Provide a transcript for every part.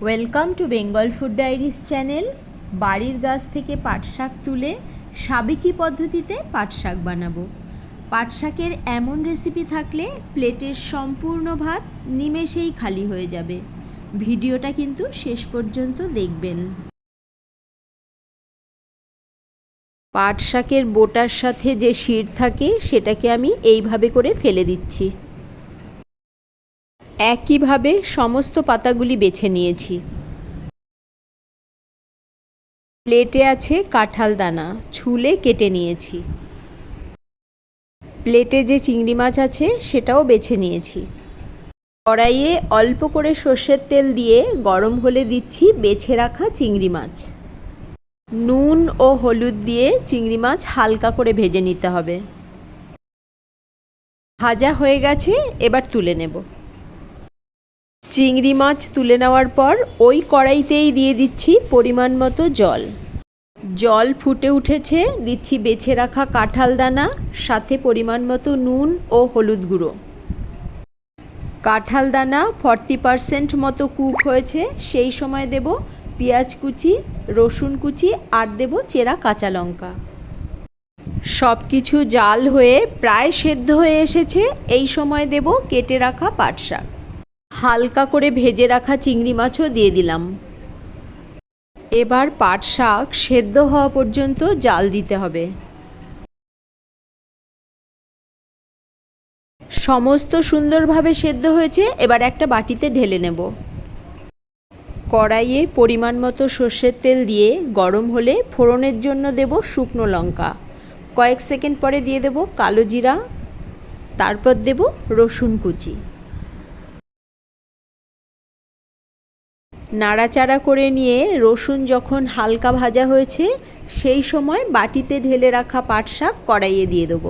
Welcome to Bengal food diaries channel. বাড়ির গাছ থেকে পাট শাক তুলে সাবেকি পদ্ধতিতে পাট শাক বানাবো। পাট শাকের এমন রেসিপি থাকলে প্লেটের সম্পূর্ণ ভাত নিমেষেই খালি হয়ে যাবে। ভিডিওটা কিন্তু শেষ পর্যন্ত দেখবেন। পাট শাকের বোটার সাথে যে শির থাকে সেটাকে আমি এইভাবে করে ফেলে দিচ্ছি। একইভাবে সমস্ত পাতাগুলি বেছে নিয়েছি। প্লেটে আছে কাঁঠাল দানা, ছুলে কেটে নিয়েছি। প্লেটে যে চিংড়ি মাছ আছে সেটাও বেছে নিয়েছি। কড়াইয়ে অল্প করে সর্ষের তেল দিয়ে গরম হলে দিচ্ছি বেছে রাখা চিংড়ি মাছ। নুন ও হলুদ দিয়ে চিংড়ি মাছ হালকা করে ভেজে নিতে হবে। ভাজা হয়ে গেছে, এবার তুলে নেব। চিংড়ি মাছ তুলে নেওয়ার পর ওই কড়াইতেই দিয়ে দিচ্ছি পরিমাণ মতো জল। জল ফুটে উঠেছে, দিচ্ছি বেছে রাখা কাঁঠাল দানা, সাথে পরিমাণ মতো নুন ও হলুদ গুঁড়ো। কাঁঠাল দানা 40% মতো কুক হয়েছে, সেই সময় দেব পেঁয়াজ কুচি, রসুন কুচি আর দেব চেরা কাঁচা লঙ্কা। সব কিছু জাল হয়ে প্রায় সেদ্ধ হয়ে এসেছে, এই সময় দেব কেটে রাখা পাট শাক। হালকা করে ভেজে রাখা চিংড়ি মাছও দিয়ে দিলাম। এবার পাট শাক সেদ্ধ হওয়া পর্যন্ত জাল দিতে হবে। সমস্ত সুন্দরভাবে সেদ্ধ হয়েছে, এবার একটা বাটিতে ঢেলে নেব। কড়াইয়ে পরিমাণ মতো সর্ষের তেল দিয়ে গরম হলে ফোড়নের জন্য দেব শুকনো লঙ্কা, কয়েক সেকেন্ড পরে দিয়ে দেব কালো জিরা, তারপর দেব রসুন কুচি। নাড়াচাড়া করে নিয়ে রসুন যখন হালকা ভাজা হয়েছে, সেই সময় বাটিতে ঢেলে রাখা পাট শাক কড়াইয়ে দিয়ে দেব।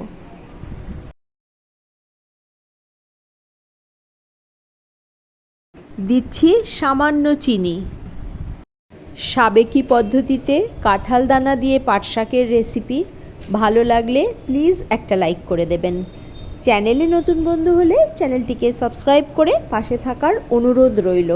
দিচ্ছি সামান্য চিনি। সাবেকি পদ্ধতিতে কাঁঠাল দানা দিয়ে পাট শাকের রেসিপি ভালো লাগলে প্লিজ একটা লাইক করে দেবেন। চ্যানেলে নতুন বন্ধু হলে চ্যানেলটিকে সাবস্ক্রাইব করে পাশে থাকার অনুরোধ রইল।